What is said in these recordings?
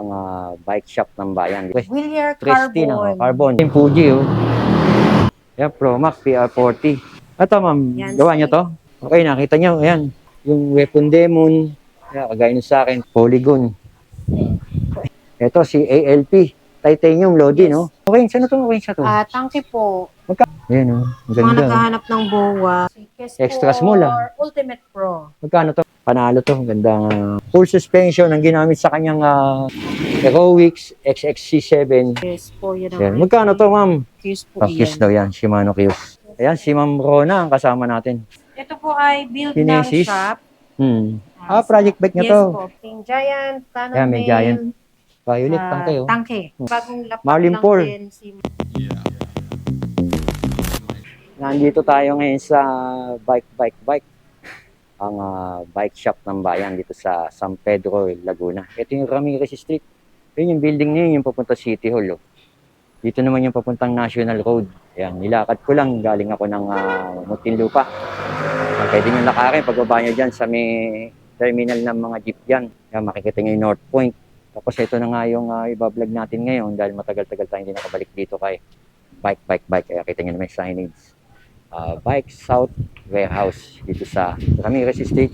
Bike shop ng bayan. Willier Christy Carbon. Carbon. Yung Fuji, oh. Yan, Promax PR40. Ito, ma'am, Yan, gawa niyo to? Okay, nakita niyo, ayan. Yung Weapon Demon. Yan, kagaya nyo sa akin, Polygon. Ito, si ALP. Titanium Lodi, Yes. no? Okay, saan to? Okay, sa to? Tangke po. Ayan, oh. Ang Mga ganda, oh. naghahanap ng BOA. Extra small, ah. Ultimate Pro. Magkano to? Panalo to. Ang ganda. Full suspension ang ginamit sa kanyang Heroics XXC7. Yes po, yan ang Yan. Magkano to, ma'am? Cuse po Kiss yan. daw yan. Shimano Kiss. Ayan, si Ma'am Rona ang kasama natin. Ito po ay build ng Kinesis. shop. Project bike niya Yes to. po. King Giant, Canon Ayan, may Mail, Giant. Violet, tangke, oh. Tangke. Bagong lapat Marlin lang Paul. din si Nandito tayo ngayon sa bike. Ang bike shop ng bayan dito sa San Pedro, Laguna. Ito yung Ramirez Street. Yun yung building niya, yung papunta City Hall. Oh. Dito naman yung papuntang National Road. Ayan, nilakad ko lang. Galing ako ng Muntinlupa. Pwede nyo lakarin. Pagbaba nyo dyan sa may terminal ng mga jeep dyan. Ayan, makikita nyo yung North Point. Tapos ito na nga yung ibablog natin ngayon dahil matagal-tagal tayo hindi nakabalik dito kay bike. Kaya kita nyo naman yung signage. Bike South Warehouse dito sa Ramirez Street,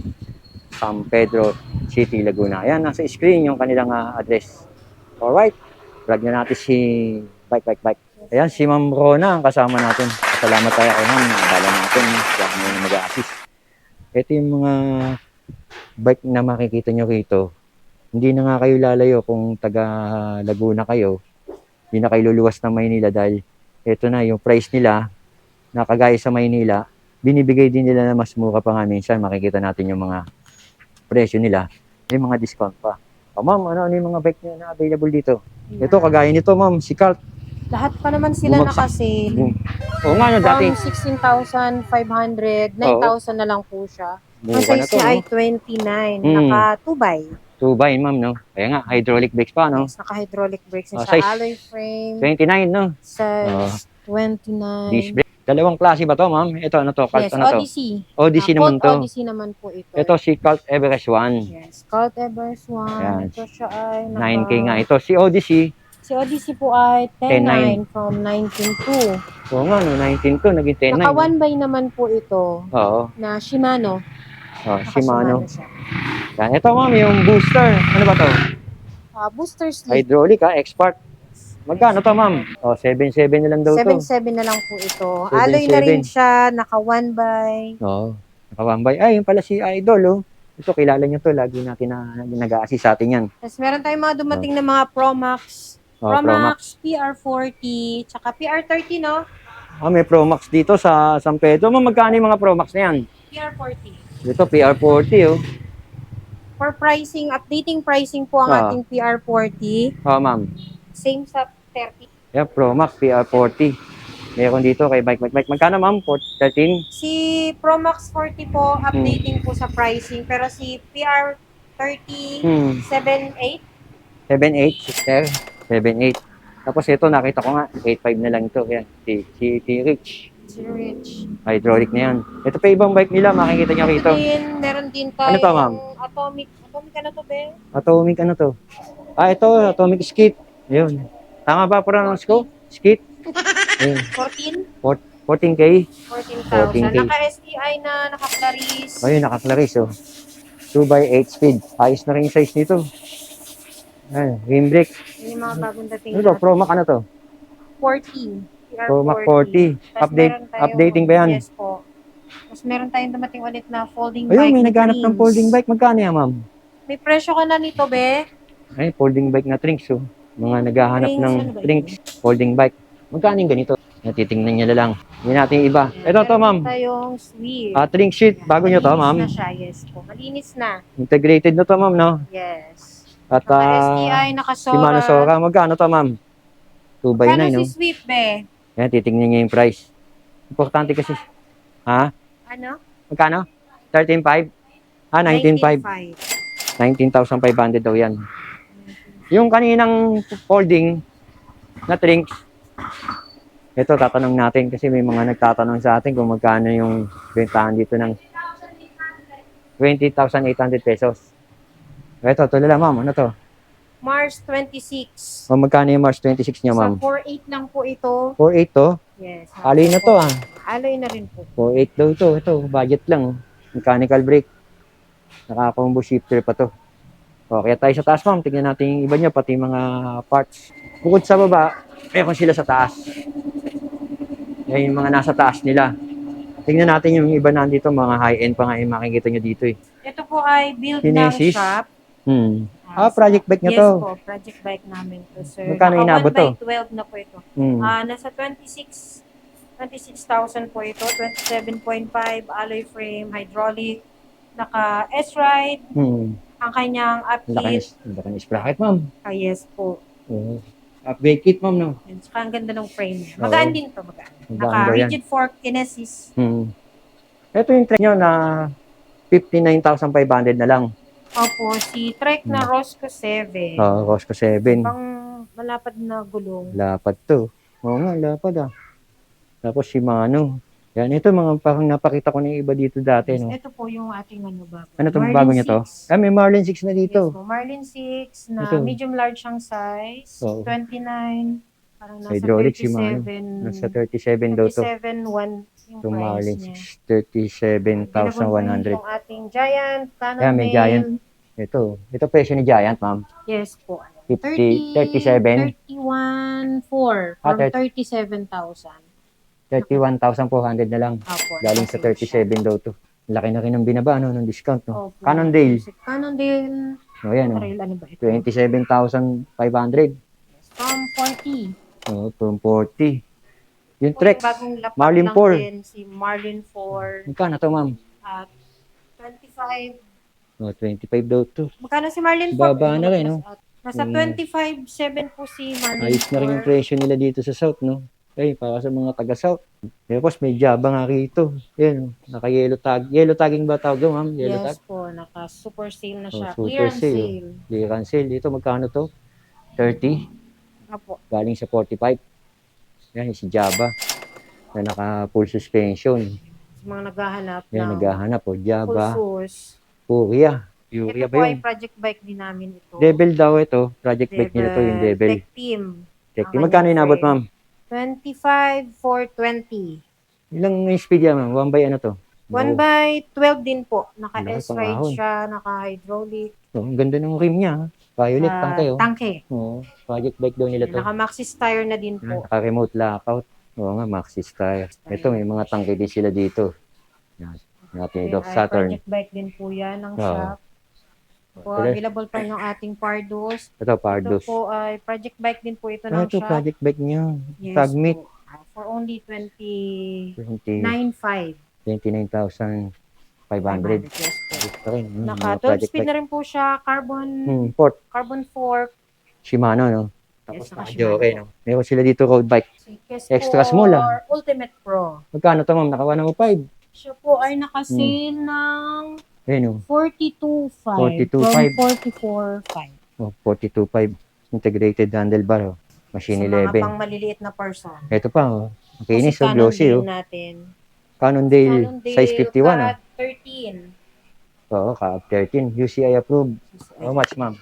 San Pedro City, Laguna. Ayan, nasa screen yung kanilang address. Alright, vlog na natin si bike. Ayan, si Ma'am Rona ang kasama natin. Salamat tayo kay Ma'am. Bala natin. Siya kami na mag-a-assist. Ito yung mga bike na makikita nyo rito. Hindi na nga kayo lalayo kung taga Laguna kayo. Hindi na kayo luluwas ng Maynila dahil ito na yung price nila na kagaya sa Maynila. Binibigay din nila na mas mura pa nga minsan. Makikita natin yung mga presyo nila. May mga discount pa. Ma'am, ano yung mga bike na available dito? Yeah. Ito, kagaya nito, ma'am, si Cult. Lahat pa naman sila Bumagsak. nakasale. Oo nga, no, dati. From 16,500, 9,000 na lang po siya. Ang Buka na size to, niya ay no? 29, Mm. naka 2x. 2x, ma'am, no? Kaya nga, hydraulic brakes pa, no? Yes, naka-hydraulic brakes na Oh, siya. size Alloy frame, 29, no? size Disc 29. brake. Dalawang klase ba to, ma'am? Ito, ano to? Cult, Yes, ano to? Odyssey. Odyssey naman Colt to. Odyssey naman po ito. Ito si Cult Everest 1. Yes, Colt Everest 1. Ayan. Ito siya ay 9K nga. Ito, si Odyssey. Si Odyssey po ay 10.9 from 19.2. Oo nga, no? 19 to, naging 10.9. Naka 1x naman po ito Oo. na Shimano. Oh, Naka Shimano. siya. Yan. Ito, ma'am, yung booster. Ano ba to? Booster sleeve. Hydraulic, expert. Magkano to, ma'am? Oh, 7.7 na lang daw to. 7.7 na lang po ito. 7.7. Alloy na rin siya, naka 1x. Oo. Nakawambay. Ay, yung pala si Idol, oh. Ito, kilala nyo to. Lagi natin nag-a-assist sa atin yan. Tapos meron tayong mga dumating na mga Promax. Oh, Promax, PR40, tsaka PR30, no? May Promax dito sa San Pedro. Ma'am, magkano yung mga Promax na yan? PR40. Ito, PR40, oh. For pricing, updating pricing po ang ating PR40. Oh, ma'am. Same sa 30. Yan, Promax, PR40. Meron dito kay Bike. Magkano, ma'am? 13? Si Promax 40 po, updating po sa pricing. Pero si PR30, 7.8. 7.8, sister. 7.8. Tapos ito, nakita ko nga, 8.5 na lang ito. Yan, si T-Rich. Si Rich. Hydraulic na yan. Ito pa ibang bike nila, makikita nyo rito. Meron din Ano tayo to, ma'am? Atomic ano to, be? Atomic ano to? Ito, Atomic Skit. Ayun. Tama ba pronounce ko? Skit? Ayun. 14? 14K? 14,000. Naka-STI na, naka-Claris. Ayun, naka-Claris, oh. 2x8 speed. Ayos na rin yung size nito. Ayun, rim brake. Yun yung mga bagong dating Ano to? Promac ano to? 14. Promac 40. Updating ba yan? Yes po. Tapos meron tayong dumating ulit na folding Ayun, bike. may naghanap ng folding bike. Magkano yan, ma'am? May presyo ka na nito, be? Ay, folding bike na trinks, oh. Mga naghahanap Trinks, ng ano ba yun? trinks, folding bike. Magkano yung ganito? Natitingnan nyo na lang. Hindi natin yung iba. Ito to, ma'am. Meron tayong Swift. Trink sheet. Bago nyo to, ma'am. Malinis na siya, yes po. Malinis na. Integrated na to, ma'am, no? Yes. At Naka-STI, naka-Sora. Shimano Sora. Magkano to, ma'am? 2x9, Kano no? si Swift, be? Yan, titingnan nyo yung price. Importante kasi. Ha? Ano? Magkano? 13.5? 19.5. 19,500 daw yan. Yung kaninang folding na trinks, ito tatanong natin kasi may mga nagtatanong sa atin kung magkano yung bentahan dito ng 20,800 pesos. Ito, tulala ma'am, ano to? Mars 26. O, magkano yung March 26 niya, Sa ma'am? 4.8 lang po ito. 4.8 to? Yes. Alloy na to, ah. Alloy na rin po. 4.8 daw to. Ito, budget lang. Mechanical brake. Naka-combo shifter pa to. O, kaya tayo sa taas, ma'am. Tignan natin yung iba niya, pati mga parts. Bukod sa baba, meron sila sa taas. Yan yung mga nasa taas nila. Tingnan natin yung iba nandito, mga high-end pa nga yung makikita nyo dito eh. Ito po ay build ng Kinesis. shop. Project bike niya yes to. po, project bike namin to, sir. Magkano inabot to? 1/12 na po ito. Hmm. Nasa 26,000 po ito. 27.5 alloy frame, hydraulic, naka S-Ride, ang kanyang upkeep. Laki ng sprocket, ma'am. Yes po. Upgrade kit, ma'am, no? Yan, saka ang ganda ng frame niya. Magaan din to, magaan. Magaan Naka daw yan. rigid fork kinesis. Ito yung trend nyo na 59,500 na lang. Opo, si Trek na Rosco 7. Rosco 7. Pang malapad na gulong. Lapad to. Oo nga, lapad ah. Tapos si Mano. Yan, ito mga parang napakita ko na yung iba dito dati, no? Ito po yung ating bago. Ano itong bago niya to? May Marlin 6 na dito. Yes po, Marlin 6 na Ito. medium large ang size. Oo. 29. Parang nasa Hydraulic si 37. Mano. Nasa 37 daw to. 37,1 yung Itong price Marlin niya. 6, 37,100. Yung ating Giant, Canon Ayan, may Mail. Giant. Ito presyo ni Giant, ma'am. Yes po. 37? 31,400 from 37,000. 31,400 na lang. Opo. Galing sa 37 daw to. Laki na rin ng binaba, no, ng discount, no? Opo. Cannondale. Si Cannondale. O, yan, o. Ano ba ito? 27,500. From 40. O, from 40. Yung Po, Trex, bagong lapak Marlin lang 4. din, si Marlin 4 Magkano to, ma'am? at 25. O, 25 daw to. Magkano si Marlin 4? Baba na rin, no? Nasa 25,700 po si Marlin 4. Ayos na rin yung presyo nila dito sa South, no? Para sa mga taga-South. Tapos may Java nga rito. Yan, naka-yellow tag. Yellow tagging ba tawag doon, ma'am? Yellow Yes tag? po, naka super sale na siya. Super Clearance sale. sale. Clearance sale. Dito, magkano to? 30. Apo. Galing sa 45. Yan, si Java. Na naka-full suspension. Sa mga naghahanap Yan, ng naghahanap po. full Java. sus. Furia. Ito Furia po ba ay yun? project bike din namin ito. Devil daw ito. Project bike nila to, yung Devil. Tech Team. Tech. Ang Magkano kanyang inabot, frame. ma'am? 25,420. Ilang speed yan, ma'am? 1 by ano to? 1/12 din po. Naka Laki S-Ride pangahon. siya, naka hydraulic. Ang ganda ng rim niya. Violet, tangke, oh. Tangke. Oo, project bike daw nila to. Naka Maxxis tire na din po. Naka-remote lockout. Oo nga, Maxxis tire. Ito, may mga tangke din sila dito. Yan. Natin ito, Ay, Saturn. project bike din po yan ng Oo. shop. Po, available pa yung ating Pardos. Ito, Ito Pardos. po ay project bike din po ito Ah, ng ito, shop. project bike niya. Yes Tagmeet. po. For only 29,500. 29,500. Yes po. Ito rin. Naka mga 12 project speed bike. na rin po siya. Port. Carbon fork. Shimano, no? Yes, Tapos naka naka-joke, Shimano. no? Meron sila dito road bike. Extra small, ah. Ultimate Pro. Magkano to, ma'am? Naka 105. Siya po ay naka-sale ng Ayun, oh. 42,500 42,500. from 44,500. Oh, 42.5. Integrated handlebar, oh. Machine Sa mga 11. pang maliliit na person. Ito pa, oh. Makinis, oh. Kasi Glossy, oh. natin. Cannondale, size 51, oh. Cat 13. Oo, ka 13. UCI approved. How much, ma'am?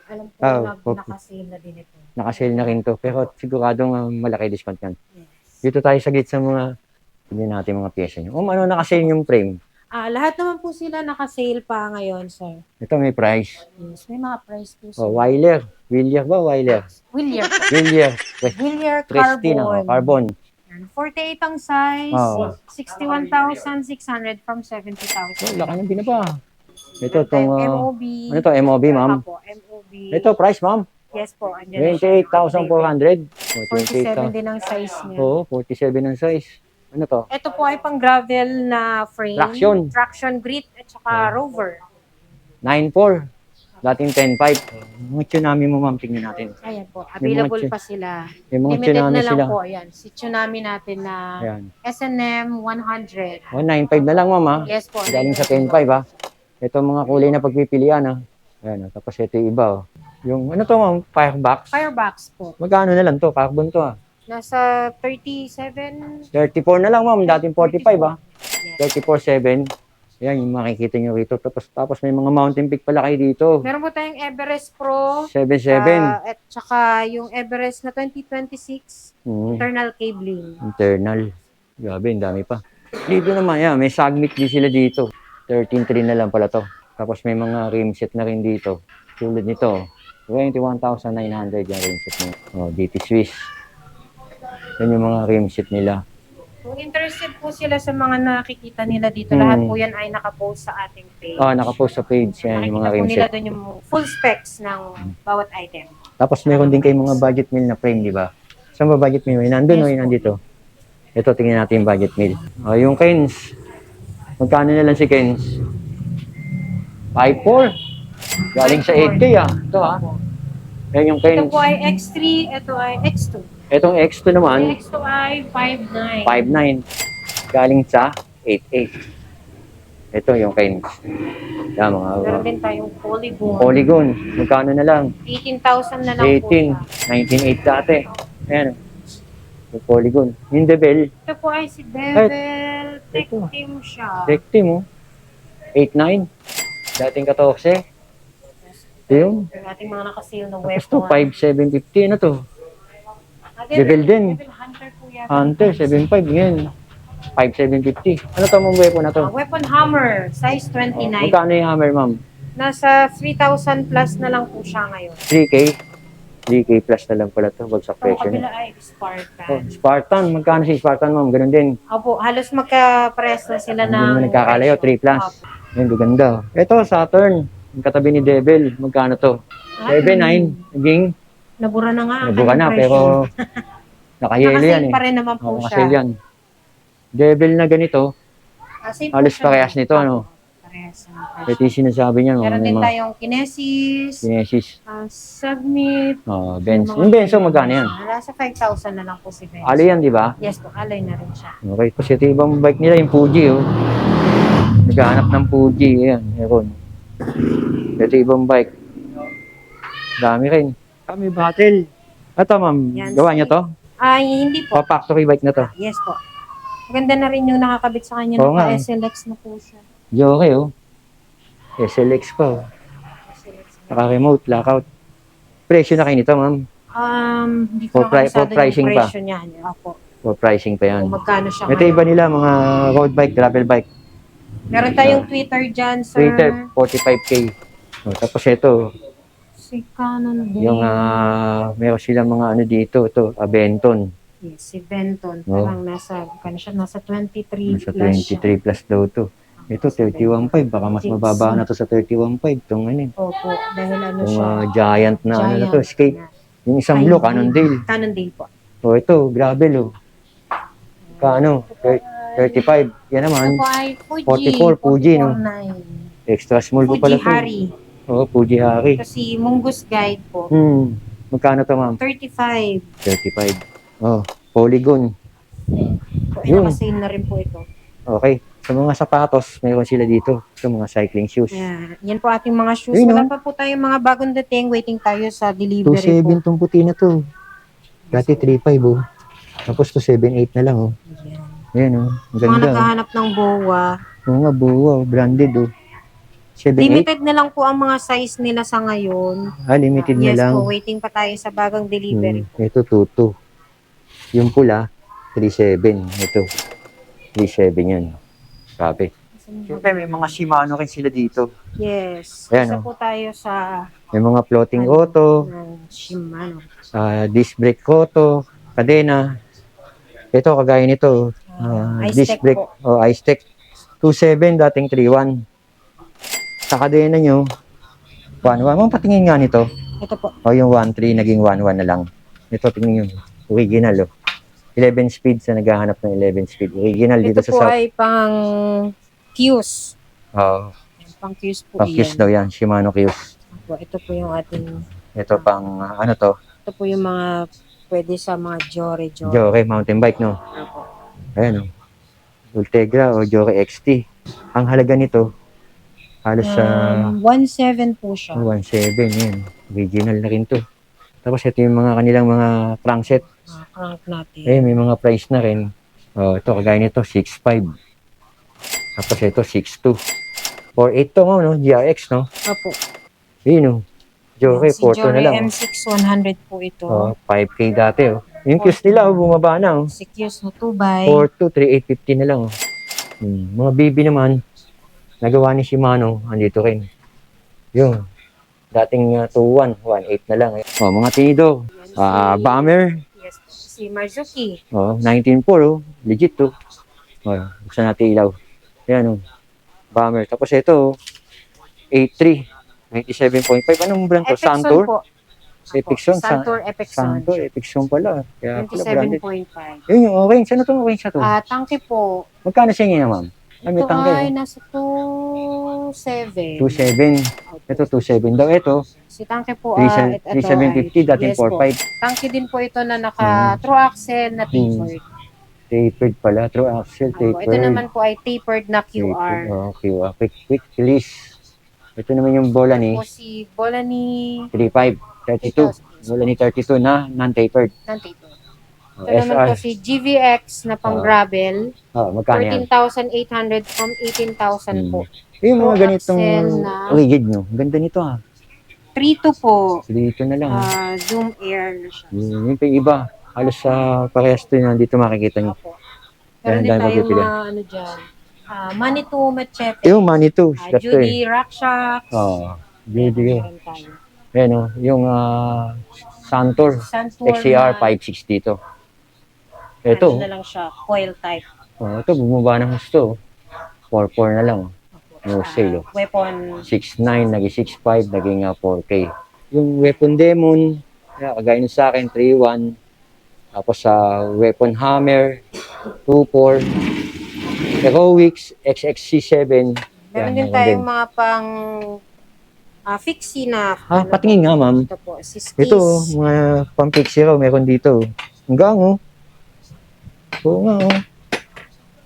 Alam ko Ah, na naka-sale na din ito. Naka-sale na rin to. Pero siguradong malaki discount yan. Yes. Dito tayo saglit sa mga, hindi natin mga pyesa nyo. Ano naka-sale yung frame? Lahat naman po sila naka-sale pa ngayon, sir. Ito may price. Yes, may mga price po, sir. Oh, Weiler. Willier ba? Weiler. Willier. Willier. Willier Prestina. Oh, Carbon. carbon. 48 ang size. Oh. 61,600 from 70,000. Oh, laki ng binaba. Ito, itong, MOB. ano to? MOB, ma'am? Apo, MOB. Ito, price, ma'am? Yes po. andyan na siya. 28,400. Oh, 47 din ang size niya. Oo, 47 ang size. Ano to? Ito po ay pang gravel na frame. Traction. Traction grit at saka rover. 9.4. Dating 10.5. Mga tsunami mo, ma'am, tingnan natin. Ayan po. May mga Available pa sila. May mga Limited tsunami na lang sila. po. Ayan. Si tsunami natin na Ayan. S&M 100. 195 na lang, ma'am, ha? Yes po. Galing sa 10.5, ha? Ito mga kulay na pagpipilian, ha? Ayan, tapos ito yung iba, oh. Yung, ano to, ma'am? Firebox? Firebox po. Magkano na lang to? Carbon to, ha? Nasa 37. 34 na lang, ma'am. Dating 45, ha? Yes. 34.7. Yan, yung makikita nyo rito. Tapos may mga mountain peak pala kayo dito. Meron po tayong Everest Pro. 7-7. At saka yung Everest na 2026 internal cabling. Internal. Grabe, ang dami pa. Dito naman, yan, may Summit din sila dito. 13.3 na lang pala to. Tapos may mga rim set na rin dito. Tulad nito, 21,900 yung rim set nila. Oh, DT Swiss. Yan yung mga rim set nila. Kung interested po sila sa mga nakikita nila dito, lahat po yan ay nakapost sa ating page. Nakapost sa page yan yung mga Nakikita rim po nila set. doon yung full specs ng bawat item. Tapos meron din kayong mga budget meal na frame, di ba? Saan ba budget meal? Nandun o Yes, nandito? Ito, tingnan natin yung budget meal. Yung Kens. Magkano na lang si Kens? 5.4. Galing sa 8K Ito Yan yung Ito Kens. po ay X3, ito ay X2. Itong X2 Yung naman, X2 ay 5.9. 5.9. Galing sa 8.8. Ito yung Kens. Yan mga Meron din tayong Polygon. Polygon. Magkano na lang? 18,000 na lang po 18. siya. 19.8 dati. Ayan. Yung Polygon. Yung Debel. Ito po ay si Bevel. Tech Team siya. Tech team 8.9. Dating 14. Yun. Yung ating mga nakasale na Tapos to, weapon. 5.750. Ano to? Bevel din. Bevel Hunter po yan. Hunter, 7.5. Yan. 5.750. Ano to mong weapon na to? Weapon Hammer, size 29. Magkano yung hammer, ma'am? Nasa 3,000 plus na lang po siya ngayon. 3K? 3K plus na lang pala to. Bagsak Ang presyo kabila niya. ay Spartan. Spartan. Magkano si Spartan, ma'am? Ganun din. Opo, halos magka-press na sila Hindi ng naman nagkakalayo. 3 plus. Opo. Yan, ganda. Ito, Saturn. Yung katabi ni Devil. Magkano to? 7.9. Naging Nabura na nga. nabuka na, Anong pero nakayelo yan Nakasale eh. pa rin naman po siya. Nakasale yan. Devil na ganito, Same po halos siya. parehas nito, ano? Parehas. ito yung sinasabi niya. Meron din mga tayong Kinesis, Kinesis. Submit. Benz. mga Yung Benzo, magkano yan? Nasa 5,000 na lang po si Benzo. Alay yan, di ba? Yes po, alay na rin siya. Okay. Kasi ito ibang bike nila, yung Fuji, oh. Naghahanap ng Fuji, yan. Meron. Ito ibang bike. Dami rin. May battle. Ito, ma'am. Yan, Gawa niya to? Ay, hindi po. Factory bike na to. Yes po. Maganda na rin yung nakakabit sa kanya Oo ng nga. SLX na po siya. Joke, oh. SLX pa, oh. SLX. Naka-remote, lockout. Presyo na kayo nito, ma'am. Hindi ko For nakasado pricing yung pa. presyo niya. Opo. For pricing pa yan. Kung magkano siya Ito iba nila, mga road bike, gravel bike. Meron tayong Twitter dyan, sir. Twitter, 45K. Tapos ito, Si Canon din. yung meron silang mga ano dito, ito, Aventon. Yes, si Benton. Oo. Parang nasa 23 Nasa plus siya. 23 plus daw to. Ito, 31.5. Baka mas Jinx. mababa na to sa 31.5. Itong ano, Opo, dahil ano yung siya. giant na ano na to, escape. Yung isang blue, Cannondale. Cannondale po. O ito, gravel, oh. Kano? 35. Yan naman, Ito po ay Fuji. 44, Fuji, no? 44.9. extra small po pala Fuji to. Hari. Oo, Fuji Hari. Ito si Mungus Guide po. Magkano to, ma'am? 35. 35. Oh, Polygon. Po, Yun. nakasale na rin po ito. Okay. Sa mga sapatos, mayroon sila dito. Sa mga cycling shoes. Yan po ating mga shoes. Yun, Wala no? pa po tayong mga bagong dating. Waiting tayo sa delivery 2.7 po. tong puti na to. Dati 3.5, oh. Tapos to 7.8 na lang, oh. Yan. Ayan, oh. Ang Mga ganda, oh. naghahanap ng BOA. Oo nga, buwa, oh. Branded, oh. 7.8. Limited na lang po ang mga size nila sa ngayon. Limited na Yes lang. po, waiting pa tayo sa bagong delivery. Ito, 2.2. Yung pula, 3.7. Ito, 3.7 yun. Grabe. Siyempre, may mga Shimano rin sila dito. Yes. Ayan, Isa oh. po tayo sa May mga floating auto, Shimano. disc brake auto, kadena. Ito, kagaya nito. Disc iStec brake, po. iStec. 2.7, dating 3.1. Sa kadena nyo, 1.1. Mong patingin nga nito. Ito po. O yung 1.3, naging 1.1 na lang. Ito, tingin nyo. Original, oh. 11 speed sa naghahanap ng 11 speed. Original dito Ito sa po South. ay pang Qs. Oo. Pang Qs po Pang-Qs yan. daw yan. Shimano Qs. Ito po yung ating, Ito pang, ano to? ito po yung mga pwede sa mga Jore. Joke, mountain bike, no? Opo. Ayan, oh. Ultegra o Joke XT. Ang halaga nito, halos sa 1.7 po siya. 1.7, yan. Original na rin to. Tapos ito yung mga kanilang mga crankset. Crank natin. Eh, may mga price na rin. Oh, ito, kagaya nito, 6.5. Tapos ito, 6.2. 4.8 to, no? GRX, no? Opo. Yun, no? Joke, Si 4.2 na Jory lang. M6 100 po ito. 5K dati, oh. Yung Qs nila, bumaba na, oh. Si Qs na 2x. 4.2, 3.850 na lang, oh. Mga BB naman, nagawa ni Shimano, andito rin. Yung, dating 2.1, 1.8 na lang, eh. Mga tinido, Bomber, Yes, si Marzuki. 19.4, oh. Legit, oh. Buksan natin ilaw. Yan, oh. Bomber. Tapos ito, 8.3, 97.5. Anong brand to? Epexon Santur? po. Epexon. Santur Epexon. Santur, Epexon pala. Kaya pala branded. 27.5. Yun yung orange. Ano itong orange na to? Tangke po. Magkano siya ngayon, ma'am? May Ito tangke, ay oh. nasa 2.7. 2.7. Ito, 2.7 daw. Ito, Si Tangke po, ito 3.750, dating yes po. 4.5. Tangke din po ito na naka true axle na tapered. Tapered pala. True axle, Opo, tapered. ito naman po ay tapered na QR. QR. Quick release. Ito naman yung bola ni Po si Bolani 35, 32. Bola ni 32 na non-tapered. non-tapered. Ito naman po si GVX na pang gravel. Magkano yan? 14,800 from 18,000 po. Yung mga True ganitong axle na- rigid nyo. Ang ganda nito, ha. 3.2 po. Dito na lang, ha. Zoom air na siya. Yung pa yung iba. Halos sa parehas to na dito makikita nyo. Opo. Ayan, Meron din dahil tayong mapipili. mga ano dyan. Manitou Machete. Yung Manitou. Sikat to, eh. Judy Rakshak. Judy. Meron tayo. Ayan, o. Yung Santur. Santur XCR na- 560 to. Ano Ito. na lang siya, coil type. Ito, bumaba ng gusto. 4.4 na lang. No sale, oh. Weapon. 6.9, naging 6.5, naging 4K. Yung Weapon Demon, kagaya nung sa akin, 3.1. Tapos sa Weapon Hammer, 2.4. Heroics, XXC7. Meron din tayong mga pang fixie na. Patingin nga, ma'am. Ito po, si Stis. Ito, mga pang-fixie raw, meron dito. Hanggang, oh. Oo nga, oh.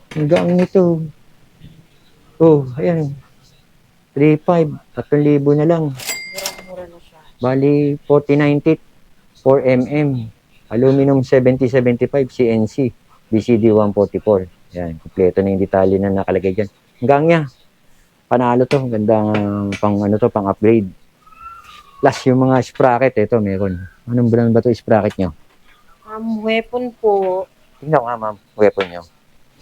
Hanggang nito. Ayan. 3.5, 3,000 na lang. Mura na siya. Bali, 4090 teeth, 4mm. Aluminum 7075 CNC. BCD 144. Yan, kumpleto na yung detalye na nakalagay dyan. Hanggang niya. Panalo to. Gandang pang upgrade. Plus yung mga sprocket, ito meron. Anong brand ba to sprocket nyo? Weapon po. Tingnan ko nga, ma'am. Weapon nyo.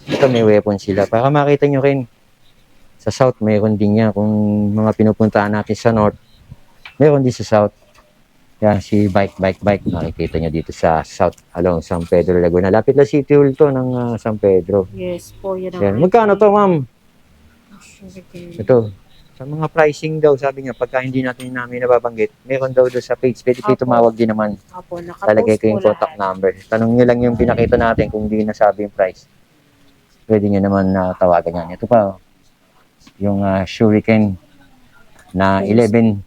Ito may weapon sila. Para makita nyo rin. Sa south, meron din yan. Kung mga pinupuntahan natin sa north, meron din sa south. Yan, si bike. Makikita nyo dito sa south along San Pedro, Laguna. Lapit na City Hall to ng San Pedro. Yes po, yun ang Yan. Magkano to, ma'am? Sugarcane. Ito. Sa mga pricing daw, sabi niya, pagka hindi namin nababanggit, meron daw doon sa page. Pwede kayo Opo. tumawag din naman. Opo, Talagay nakapost ko yung po contact lahat. number. Tanong nyo lang yung pinakita natin kung hindi nasabi yung price. Pwede nyo naman tawagan yan. Ito pa, oh. Yung Shuriken na 11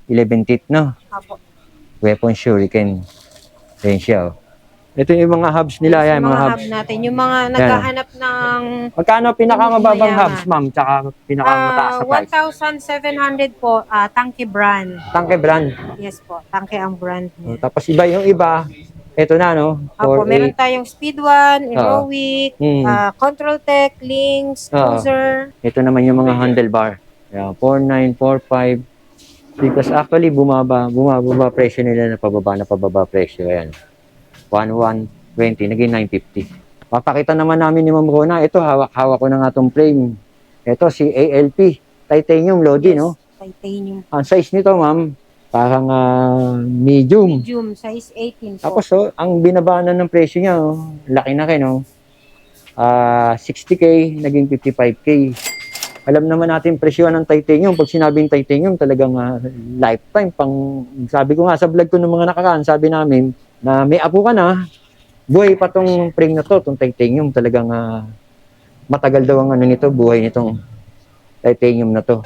teeth, no? Opo. Weapon Shuriken. Ayan siya, oh. Ito yung mga hubs nila, yan, Yung mga mga hubs. hub natin, yung mga naghahanap ng Magkano pinakamababang Mayama. hubs, ma'am? Tsaka pinakamataas na price? 1,700 po, Tangke brand. Tangke brand. Yes po, Tangke ang brand Oh, niya. tapos yung iba, ito na, no? Opo, 4.8. meron tayong Speed 1, Heroic, Control Tech, Lynx, Cruiser. Ito naman yung mga handlebar. Yan, 4.9, 4.5. Because actually, bumaba presyo nila na pababa presyo. Ayan. 1,120, naging 950. Papakita naman namin ni Ma'am Rona. Ito, hawak ko na nga itong frame. Ito, si ALP. Titanium Lodi, no? Titanium. Ang size nito, ma'am, parang medium. Medium, size 18 po. Tapos, ang binabanan ng presyo niya, laki na kayo, no? 60K, naging 55K. Alam naman natin presyohan ng titanium. Pag sinabing titanium, talagang lifetime. Sabi ko nga sa vlog ko ng mga nakaraan, sabi namin na may apo ka na, buhay pa tong frame na to, tong titanium. Talagang matagal daw ang ano nito, buhay nitong titanium na to.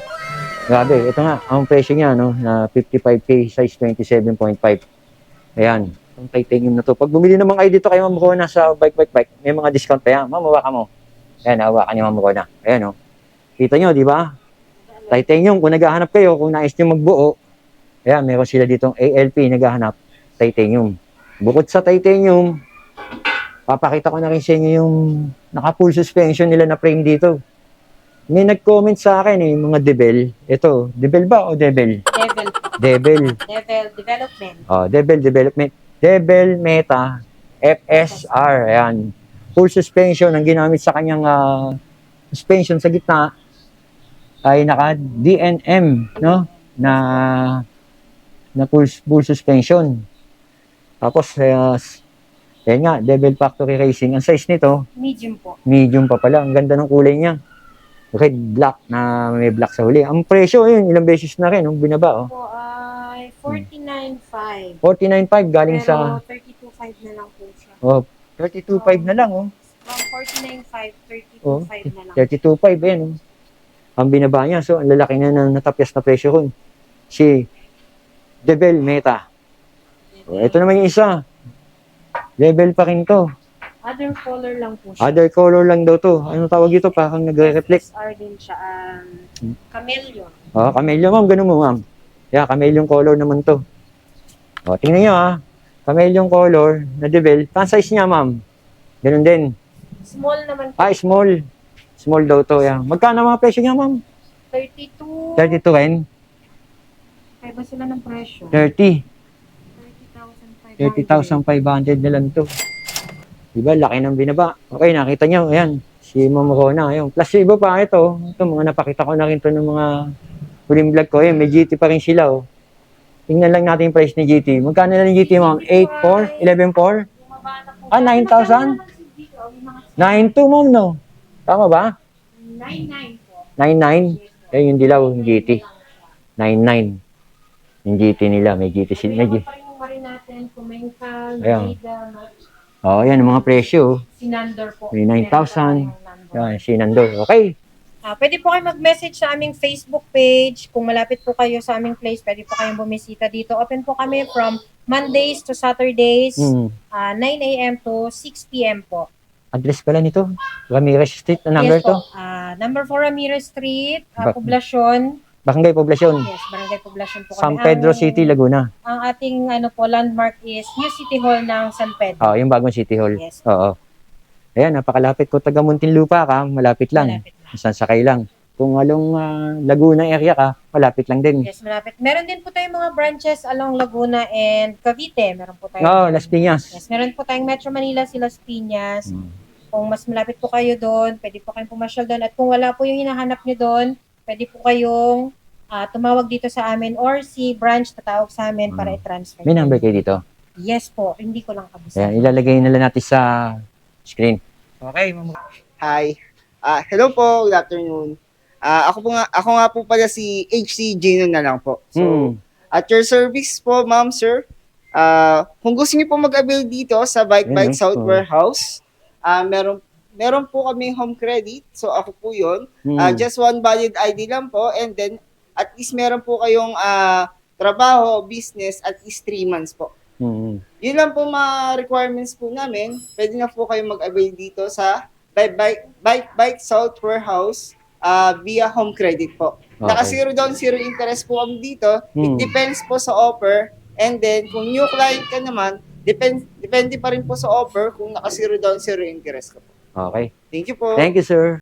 Grabe, ito nga, ang presyo niya, no, na 55K, size 27.5. Ayan, itong titanium na to. Pag bumili naman kayo dito kay Ma'am Rona sa bike, may mga discount pa yan. Ma'am, hawakan mo. Ayan, hawakan ni Ma'am Rona. Ayan, no. Kita nyo, di ba? Titanium, kung naghahanap kayo, kung nais nyo magbuo, ayan, meron sila ditong ALP, naghahanap, titanium. Bukod sa titanium, papakita ko na rin sa inyo yung naka-full suspension nila na frame dito. May nag-comment sa akin eh, mga Debel. Ito, Debel ba o Debel? Devil. Debel. Devil development. Oh, Debel Development. Debel Meta FSR. Ayan. Full suspension ang ginamit sa kanyang suspension sa gitna ay naka DNM, no? Na full suspension. Tapos, yan nga, Devil Factory Racing. Ang size nito, Medium po. medium pa pala. Ang ganda ng kulay niya. Red black na may black sa huli. Ang presyo, yun, ilang beses na rin, binaba, oh. Po ay 49.5. 49.5 galing Pero sa, 32.5 na lang po siya. oh, 32.5 na lang, oh. From 49.5, Oh, 32.5 na lang. 32.5, yan, oh. Ang binaba niya. So, ang lalaki na ng natapyas na presyo ko. Si Devil Meta. Oh, ito naman yung isa. Level pa rin to. Other color lang po siya. Other color lang daw to. Ano tawag ito? Parang nagre-reflect. FSR din siya. Chameleon. Oh, camellia, ma'am. Ganun mo, ma'am. Yeah, camellia color naman to. Oh, tingnan nyo, camellia color na Devil. Ang size niya, ma'am. Ganun din. Small naman po. Small. Small daw to. Yeah. Magkano mga presyo niya, ma'am? 32. 32 rin. Kaya ba sila ng presyo? 30. 30,500. 30,500 na lang to. Diba, laki ng binaba. Okay, nakita nyo, ayan, si Ma'am Rona, ayun. Plus iba pa, ito, mga napakita ko na rin to ng mga huling vlog ko, ayun, may GT pa rin sila, oh. Tingnan lang natin yung price ni GT. Magkano na ng GT, ma'am? 8,400? 11,400? Bumaba na po. 9,000? 9,200, ma'am, no? Tama ba? 9,900 po. 9,900? Ayun, yung dilaw, yung GT. 9,900. Yung GT nila, may GT sila. May pa rin yung mari natin, Kumental, Ayan. Merida, Oh, yan, ang mga presyo. Sinandor po. May 9,000. Meron pa tayong Nandor. Yan, Sinandor. Okay. Pwede po kayo mag-message sa aming Facebook page. Kung malapit po kayo sa aming place, pwede po kayong bumisita dito. Open po kami from Mondays to Saturdays, 9 a.m. to 6 p.m. po. Address pala nito. Ramirez Street. Ang number Yes to? po. Number 4 Ramirez Street, Barangay Poblacion. Poblacion. Yes, Barangay Poblacion po San kami. Pedro City, Laguna. Ang ating landmark is New City Hall ng San Pedro. Yung bagong City Hall. Yes. Oo. Ayan, napakalapit ko. Taga Muntinlupa ka, malapit lang. Malapit lang. Isang sakay lang. Kung along Laguna area ka, malapit lang din. Yes, malapit. Meron din po tayong mga branches along Laguna and Cavite. Meron po tayo. Las Piñas. Yes, meron po tayong Metro Manila, Las Piñas. Kung mas malapit po kayo doon, pwede po kayong pumasyal doon. At kung wala po yung hinahanap nyo doon, pwede po kayong tumawag dito sa amin or si branch tatawag sa amin para i-transfer. May number kayo dito? Yes po, hindi ko lang kabisa. Ayan, ilalagay na lang natin sa screen. Okay, ma'am. Hi. Hello po, good afternoon. Ako nga po pala si HC Gino na lang po. So, at your service po, ma'am, sir. Kung gusto niyo po mag-avail dito sa Bike South Warehouse, meron po kami home credit. So, ako po yun. Just one valid ID lang po. And then, at least meron po kayong trabaho, business, at least 3 months po. Yun lang po mga requirements po namin. Pwede na po kayo mag-avail dito sa Bike South Warehouse via home credit po. Okay. Naka-zero down, zero interest po kami dito. It depends po sa offer. And then, kung new client ka naman, depende pa rin po sa offer kung naka-zero down, zero interest ka po. Okay. Thank you po. Thank you, sir.